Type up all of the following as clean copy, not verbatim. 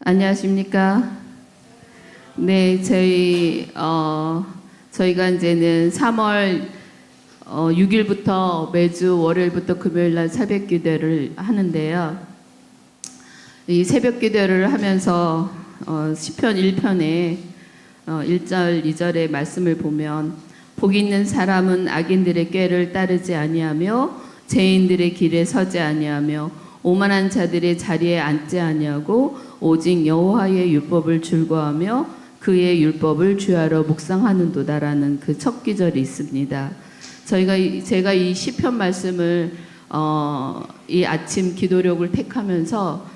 안녕하십니까? 네, 저희가 이제는 3월 6일부터 매주 월요일부터 금요일 날 새벽 기도를 하는데요. 이 새벽 기도를 하면서 시편 1편에 1절, 2절의 말씀을 보면 복 있는 사람은 악인들의 꾀를 따르지 아니하며 죄인들의 길에 서지 아니하며 오만한 자들의 자리에 앉지 아니하고 오직 여호와의 율법을 즐거워하며 그의 율법을 주야로 묵상하는도다라는 그 첫 구절이 있습니다. 제가 이 시편 말씀을 이 아침 기도력을 택하면서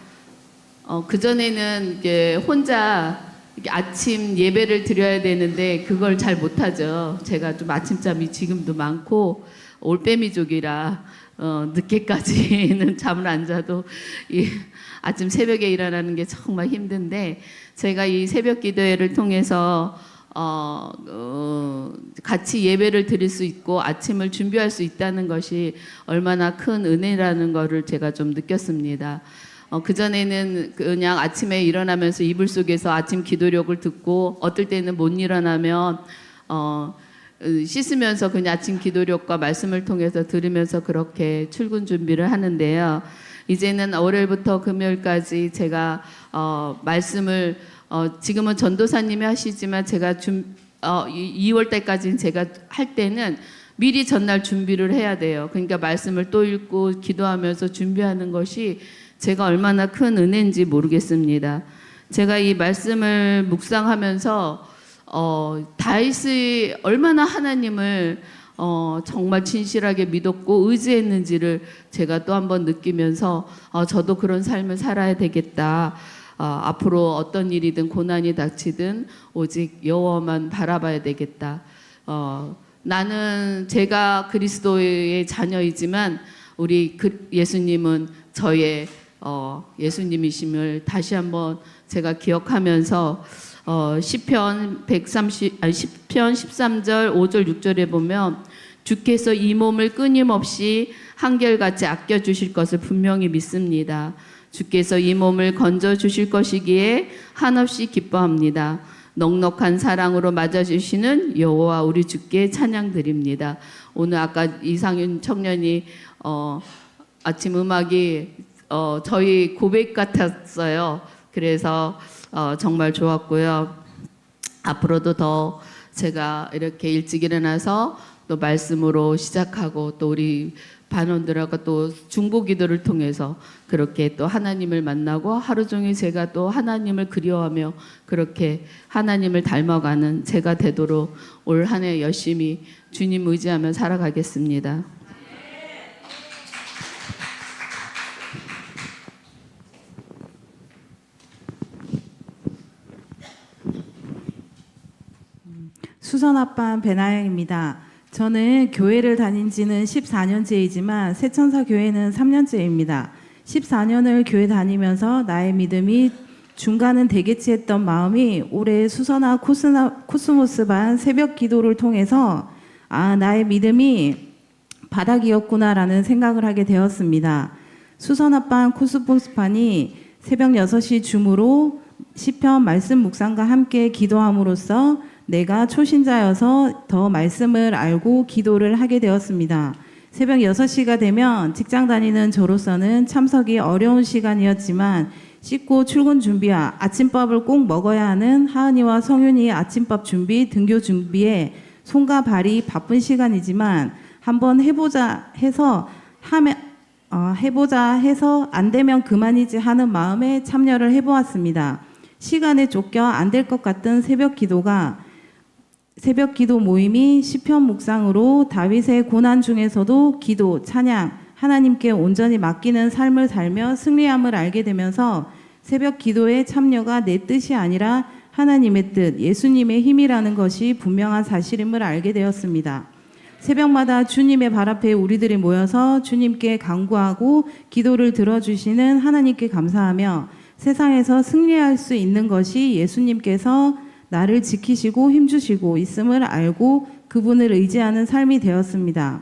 그 전에는 이제 혼자 아침 예배를 드려야 되는데 그걸 잘 못하죠. 제가 좀 아침잠이 지금도 많고 올빼미족이라 늦게까지는 잠을 안 자도 이 아침 새벽에 일어나는 게 정말 힘든데 제가 이 새벽 기도회를 통해서 같이 예배를 드릴 수 있고 아침을 준비할 수 있다는 것이 얼마나 큰 은혜라는 것을 제가 좀 느꼈습니다. 그전에는 그냥 아침에 일어나면서 이불 속에서 아침 기도력을 듣고 어떨 때는 못 일어나면 씻으면서 그냥 아침 기도력과 말씀을 통해서 들으면서 그렇게 출근 준비를 하는데요. 이제는 월요일부터 금요일까지 제가 말씀을 지금은 전도사님이 하시지만 제가 2월 달까지는 제가 할 때는 미리 전날 준비를 해야 돼요. 그러니까 말씀을 또 읽고 기도하면서 준비하는 것이 제가 얼마나 큰 은혜인지 모르겠습니다. 제가 이 말씀을 묵상하면서 다윗이 얼마나 하나님을 정말 진실하게 믿었고 의지했는지를 제가 또 한번 느끼면서 저도 그런 삶을 살아야 되겠다. 앞으로 어떤 일이든 고난이 닥치든 오직 여호와만 바라봐야 되겠다. 나는 제가 그리스도의 자녀이지만 우리 예수님은 저의 예수님이심을 다시 한번 제가 기억하면서 시편 13절 5절 6절에 보면 주께서 이 몸을 끊임없이 한결같이 아껴주실 것을 분명히 믿습니다. 주께서 이 몸을 건져주실 것이기에 한없이 기뻐합니다. 넉넉한 사랑으로 맞아주시는 여호와 우리 주께 찬양드립니다. 오늘 아까 이상윤 청년이 아침 음악이 저희 고백 같았어요. 그래서 정말 좋았고요. 앞으로도 더 제가 이렇게 일찍 일어나서 또 말씀으로 시작하고 또 우리 반원들하고 또 중보기도를 통해서 그렇게 또 하나님을 만나고 하루 종일 제가 또 하나님을 그리워하며 그렇게 하나님을 닮아가는 제가 되도록 올 한 해 열심히 주님 의지하며 살아가겠습니다. 수선아빠 배나영입니다. 저는 교회를 다닌 지는 14년째이지만 새천사 교회는 3년째입니다. 14년을 교회 다니면서 나의 믿음이 중간은 되겠지 했던 마음이 올해 수선아 코스모스 반 새벽 기도를 통해서 나의 믿음이 바닥이었구나라는 생각을 하게 되었습니다. 수선아빠 코스모스 반이 새벽 6시 줌으로 시편 말씀 묵상과 함께 기도함으로써 내가 초신자여서 더 말씀을 알고 기도를 하게 되었습니다. 새벽 6시가 되면 직장 다니는 저로서는 참석이 어려운 시간이었지만 씻고 출근 준비와 아침밥을 꼭 먹어야 하는 하은이와 성윤이의 아침밥 준비, 등교 준비에 손과 발이 바쁜 시간이지만 한번 해보자 해서 안 되면 그만이지 하는 마음에 참여를 해보았습니다. 시간에 쫓겨 안 될 것 같던 새벽 기도 모임이 시편 묵상으로 다윗의 고난 중에서도 기도, 찬양, 하나님께 온전히 맡기는 삶을 살며 승리함을 알게 되면서 새벽 기도의 참여가 내 뜻이 아니라 하나님의 뜻, 예수님의 힘이라는 것이 분명한 사실임을 알게 되었습니다. 새벽마다 주님의 발 앞에 우리들이 모여서 주님께 간구하고 기도를 들어주시는 하나님께 감사하며 세상에서 승리할 수 있는 것이 예수님께서 나를 지키시고 힘주시고 있음을 알고 그분을 의지하는 삶이 되었습니다.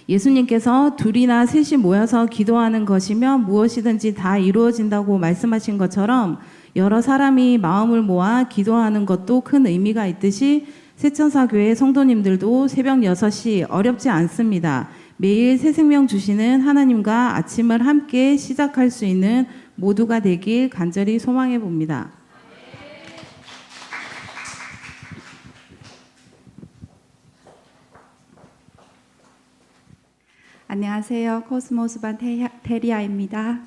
예수님께서 둘이나 셋이 모여서 기도하는 것이면 무엇이든지 다 이루어진다고 말씀하신 것처럼 여러 사람이 마음을 모아 기도하는 것도 큰 의미가 있듯이 새천사교회 성도님들도 새벽 6시 어렵지 않습니다. 매일 새 생명 주시는 하나님과 아침을 함께 시작할 수 있는 모두가 되길 간절히 소망해 봅니다. 안녕하세요. 코스모스반 테리아입니다.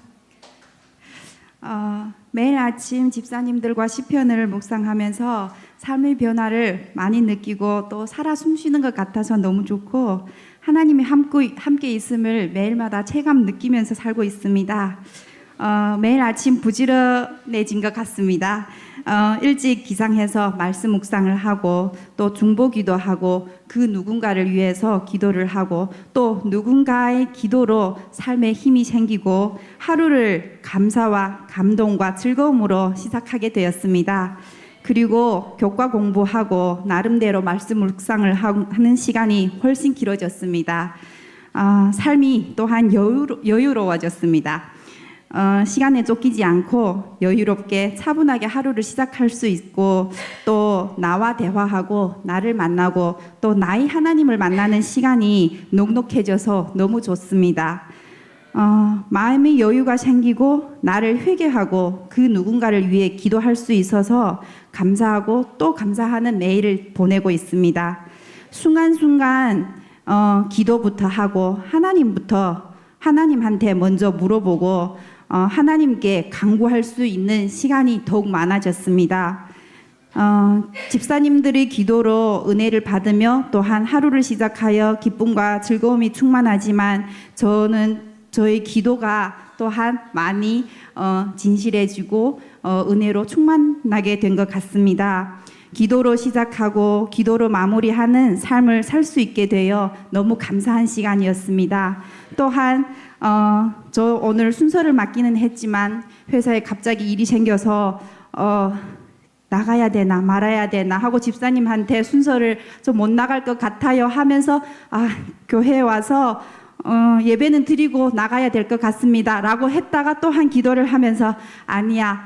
매일 아침 집사님들과 시편을 묵상하면서 삶의 변화를 많이 느끼고 또 살아 숨쉬는 것 같아서 너무 좋고 하나님이 함께 있음을 매일마다 체감 느끼면서 살고 있습니다. 매일 아침 부지런해진 것 같습니다. 일찍 기상해서 말씀 묵상을 하고 또 중보기도 하고 그 누군가를 위해서 기도를 하고 또 누군가의 기도로 삶에 힘이 생기고 하루를 감사와 감동과 즐거움으로 시작하게 되었습니다. 그리고 교과 공부하고 나름대로 말씀 묵상을 하는 시간이 훨씬 길어졌습니다. 삶이 또한 여유로워졌습니다. 시간에 쫓기지 않고 여유롭게 차분하게 하루를 시작할 수 있고 또 나와 대화하고 나를 만나고 또 나의 하나님을 만나는 시간이 넉넉해져서 너무 좋습니다. 마음의 여유가 생기고 나를 회개하고 그 누군가를 위해 기도할 수 있어서 감사하고 또 감사하는 매일을 보내고 있습니다. 순간순간 기도부터 하고 하나님한테 먼저 물어보고 하나님께 간구할 수 있는 시간이 더욱 많아졌습니다. 집사님들의 기도로 은혜를 받으며 또한 하루를 시작하여 기쁨과 즐거움이 충만하지만 저의 기도가 또한 많이 진실해지고 은혜로 충만하게 된 것 같습니다. 기도로 시작하고 기도로 마무리하는 삶을 살 수 있게 되어 너무 감사한 시간이었습니다. 또한 저 오늘 순서를 맡기는 했지만 회사에 갑자기 일이 생겨서 나가야 되나 말아야 되나 하고 집사님한테 순서를 좀 못 나갈 것 같아요 하면서 교회에 와서 예배는 드리고 나가야 될 것 같습니다 라고 했다가 또한 기도를 하면서 아니야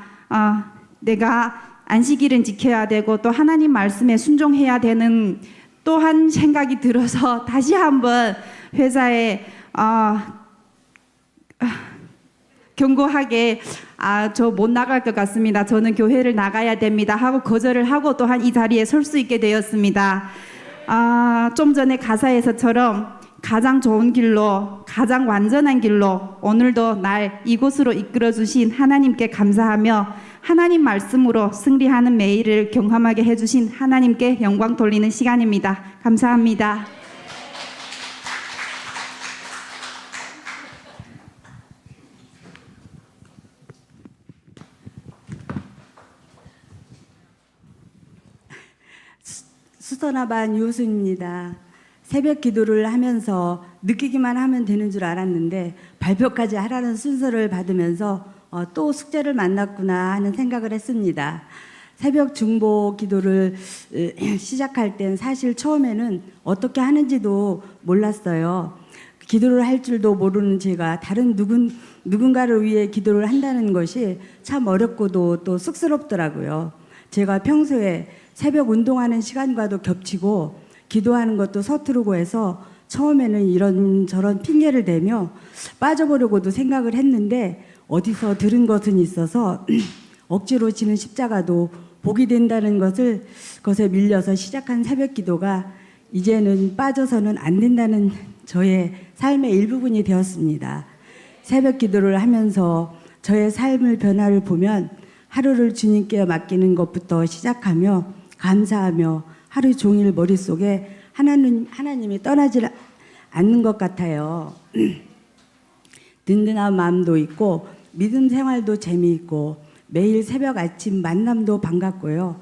내가 안식일은 지켜야 되고 또 하나님 말씀에 순종해야 되는 또한 생각이 들어서 다시 한번 회사에 경고하게 저 못 나갈 것 같습니다. 저는 교회를 나가야 됩니다 하고 거절을 하고 또한 이 자리에 설 수 있게 되었습니다. 좀 전에 가사에서처럼 가장 좋은 길로 가장 완전한 길로 오늘도 날 이곳으로 이끌어 주신 하나님께 감사하며 하나님 말씀으로 승리하는 매일을 경험하게 해주신 하나님께 영광 돌리는 시간입니다. 감사합니다. 수선화반 유수입니다. 새벽 기도를 하면서 느끼기만 하면 되는 줄 알았는데 발표까지 하라는 순서를 받으면서 또 숙제를 만났구나 하는 생각을 했습니다. 새벽 중보 기도를 시작할 땐 사실 처음에는 어떻게 하는지도 몰랐어요. 기도를 할 줄도 모르는 제가 다른 누군가를 위해 기도를 한다는 것이 참 어렵고도 또 쑥스럽더라고요. 제가 평소에 새벽 운동하는 시간과도 겹치고 기도하는 것도 서투르고 해서 처음에는 이런저런 핑계를 대며 빠져보려고도 생각을 했는데 어디서 들은 것은 있어서 억지로 지는 십자가도 복이 된다는 것에 밀려서 시작한 새벽 기도가 이제는 빠져서는 안 된다는 저의 삶의 일부분이 되었습니다. 새벽 기도를 하면서 저의 삶의 변화를 보면 하루를 주님께 맡기는 것부터 시작하며 감사하며 하루 종일 머릿속에 하나님이 떠나지 않는 것 같아요. 든든한 마음도 있고 믿음 생활도 재미있고 매일 새벽 아침 만남도 반갑고요.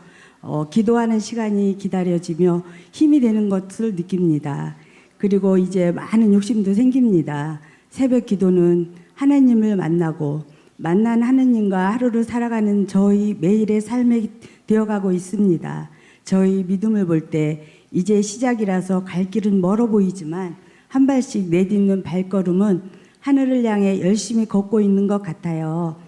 기도하는 시간이 기다려지며 힘이 되는 것을 느낍니다. 그리고 이제 많은 욕심도 생깁니다. 새벽 기도는 하나님을 만나고 만난 하나님과 하루를 살아가는 저희 매일의 삶이 되어가고 있습니다. 저희 믿음을 볼 때 이제 시작이라서 갈 길은 멀어 보이지만 한 발씩 내딛는 발걸음은 하늘을 향해 열심히 걷고 있는 것 같아요.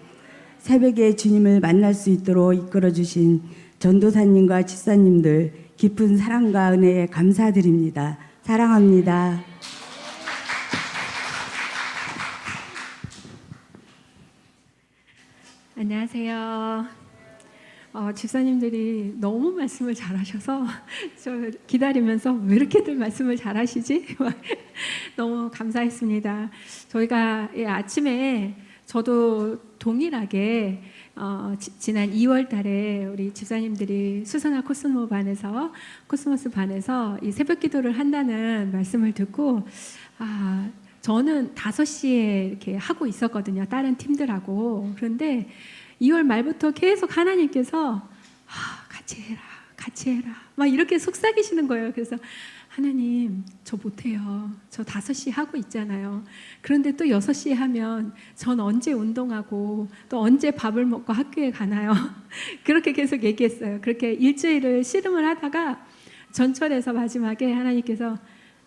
새벽에 주님을 만날 수 있도록 이끌어 주신 전도사님과 집사님들 깊은 사랑과 은혜에 감사드립니다. 사랑합니다. 안녕하세요. 집사님들이 너무 말씀을 잘하셔서 저 기다리면서 왜 이렇게들 말씀을 잘하시지? 너무 감사했습니다. 저희가 아침에 저도 동일하게 지난 2월 달에 우리 집사님들이 수선화 코스모스 반에서 이 새벽 기도를 한다는 말씀을 듣고 저는 5시에 이렇게 하고 있었거든요. 다른 팀들하고. 그런데 2월 말부터 계속 하나님께서 같이 해라 막 이렇게 속삭이시는 거예요. 그래서 하나님 저 못해요. 저 5시 하고 있잖아요. 그런데 또 6시에 하면 전 언제 운동하고 또 언제 밥을 먹고 학교에 가나요? 그렇게 계속 얘기했어요. 그렇게 일주일을 씨름을 하다가 전철에서 마지막에 하나님께서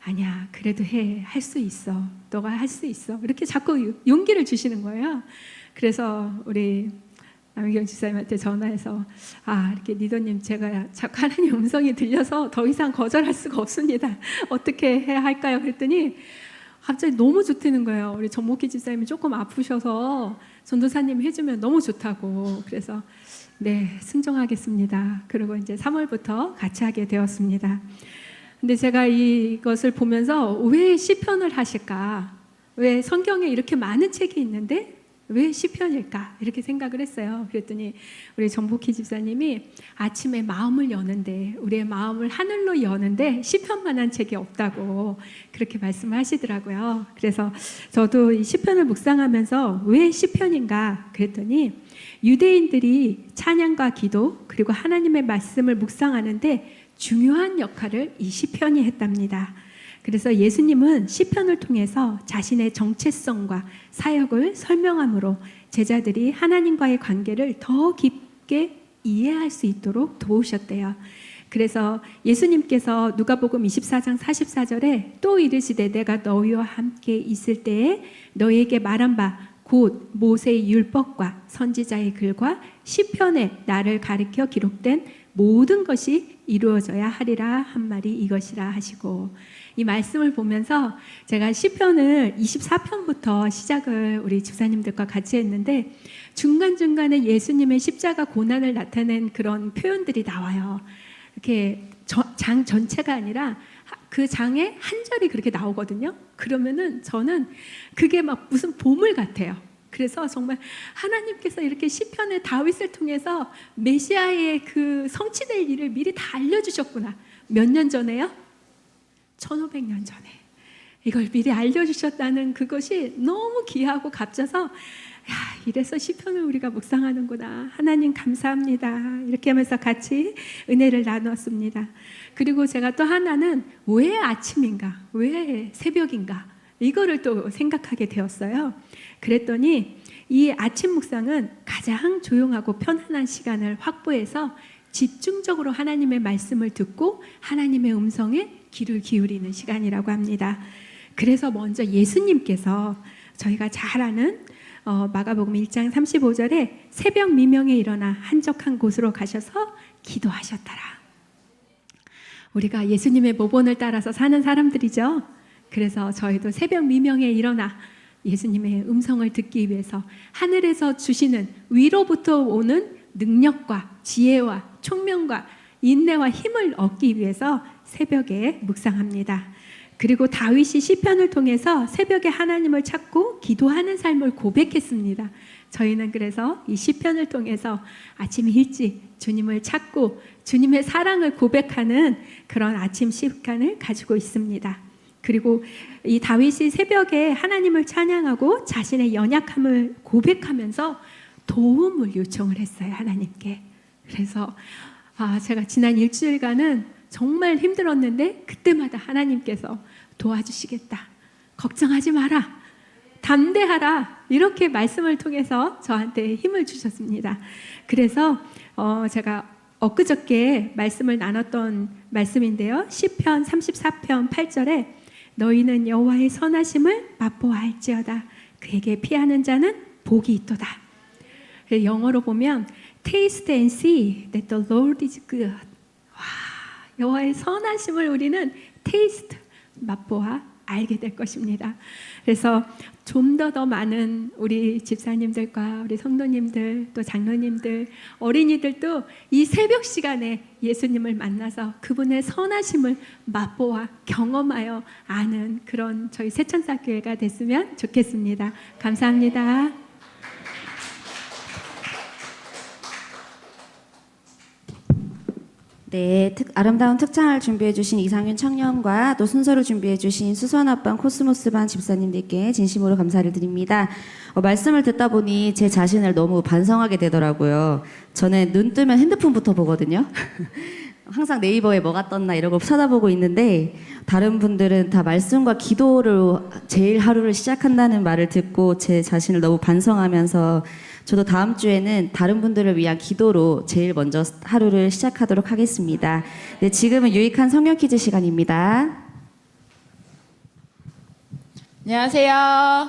아니야 그래도 할 수 있어. 너가 할 수 있어. 이렇게 자꾸 용기를 주시는 거예요. 그래서 우리 남희경 집사님한테 전화해서 이렇게 리더님 제가 자꾸 하나님 음성이 들려서 더 이상 거절할 수가 없습니다. 어떻게 해야 할까요? 그랬더니 갑자기 너무 좋다는 거예요. 우리 정목희 집사님이 조금 아프셔서 전도사님 해주면 너무 좋다고. 그래서 네 순종하겠습니다. 그리고 이제 3월부터 같이 하게 되었습니다. 근데 제가 이것을 보면서 왜 시편을 하실까? 왜 성경에 이렇게 많은 책이 있는데 왜 시편일까? 이렇게 생각을 했어요. 그랬더니 우리 정복희 집사님이 아침에 마음을 여는데 우리의 마음을 하늘로 여는데 시편만한 책이 없다고 그렇게 말씀하시더라고요. 그래서 저도 이 시편을 묵상하면서 왜 시편인가? 그랬더니 유대인들이 찬양과 기도 그리고 하나님의 말씀을 묵상하는데 중요한 역할을 이 시편이 했답니다. 그래서 예수님은 시편을 통해서 자신의 정체성과 사역을 설명함으로 제자들이 하나님과의 관계를 더 깊게 이해할 수 있도록 도우셨대요. 그래서 예수님께서 누가복음 24장 44절에 또 이르시되 내가 너희와 함께 있을 때에 너희에게 말한 바 곧 모세의 율법과 선지자의 글과 시편에 나를 가리켜 기록된 모든 것이 이루어져야 하리라 한 말이 이것이라 하시고, 이 말씀을 보면서 제가 시편을 24편부터 시작을 우리 집사님들과 같이 했는데 중간중간에 예수님의 십자가 고난을 나타낸 그런 표현들이 나와요. 이렇게 장 전체가 아니라 그 장에 한 절이 그렇게 나오거든요. 그러면은 저는 그게 막 무슨 보물 같아요. 그래서 정말 하나님께서 이렇게 시편의 다윗을 통해서 메시아의 그 성취될 일을 미리 다 알려주셨구나. 몇 년 전에요? 1500년 전에 이걸 미리 알려주셨다는 그것이 너무 귀하고 값져서 이래서 시편을 우리가 묵상하는구나. 하나님 감사합니다. 이렇게 하면서 같이 은혜를 나누었습니다. 그리고 제가 또 하나는 왜 아침인가? 왜 새벽인가? 이거를 또 생각하게 되었어요. 그랬더니 이 아침 묵상은 가장 조용하고 편안한 시간을 확보해서 집중적으로 하나님의 말씀을 듣고 하나님의 음성에 귀를 기울이는 시간이라고 합니다. 그래서 먼저 예수님께서 저희가 잘 아는 마가복음 1장 35절에 새벽 미명에 일어나 한적한 곳으로 가셔서 기도하셨더라. 우리가 예수님의 모본을 따라서 사는 사람들이죠. 그래서 저희도 새벽 미명에 일어나 예수님의 음성을 듣기 위해서 하늘에서 주시는 위로부터 오는 능력과 지혜와 총명과 인내와 힘을 얻기 위해서 새벽에 묵상합니다. 그리고 다윗이 시편을 통해서 새벽에 하나님을 찾고 기도하는 삶을 고백했습니다. 저희는 그래서 이 시편을 통해서 아침 일찍 주님을 찾고 주님의 사랑을 고백하는 그런 아침 시간을 가지고 있습니다. 그리고 이 다윗이 새벽에 하나님을 찬양하고 자신의 연약함을 고백하면서 도움을 요청을 했어요, 하나님께. 그래서 제가 지난 일주일간은 정말 힘들었는데 그때마다 하나님께서 도와주시겠다, 걱정하지 마라, 담대하라, 이렇게 말씀을 통해서 저한테 힘을 주셨습니다. 그래서 제가 엊그저께 말씀을 나눴던 말씀인데요, 시편 34편 8절에 너희는 여호와의 선하심을 맛보아할지어다. 그에게 피하는 자는 복이 있도다. 영어로 보면 Taste and see that the Lord is good. 와, 여호와의 선하심을 우리는 taste, 맛보아 알게 될 것입니다. 그래서 좀 더 많은 우리 집사님들과 우리 성도님들 또 장로님들 어린이들도 이 새벽 시간에 예수님을 만나서 그분의 선하심을 맛보아 경험하여 아는 그런 저희 새천사교회가 됐으면 좋겠습니다. 감사합니다. 네, 아름다운 특창을 준비해 주신 이상윤 청년과 또 순서를 준비해 주신 수선합반 코스모스반 집사님들께 진심으로 감사를 드립니다. 말씀을 듣다 보니 제 자신을 너무 반성하게 되더라고요. 저는 눈 뜨면 핸드폰부터 보거든요. 항상 네이버에 뭐가 떴나 이러고 찾아보고 있는데 다른 분들은 다 말씀과 기도로 제일 하루를 시작한다는 말을 듣고 제 자신을 너무 반성하면서 저도 다음 주에는 다른 분들을 위한 기도로 제일 먼저 하루를 시작하도록 하겠습니다. 네, 지금은 유익한 성경 퀴즈 시간입니다. 안녕하세요.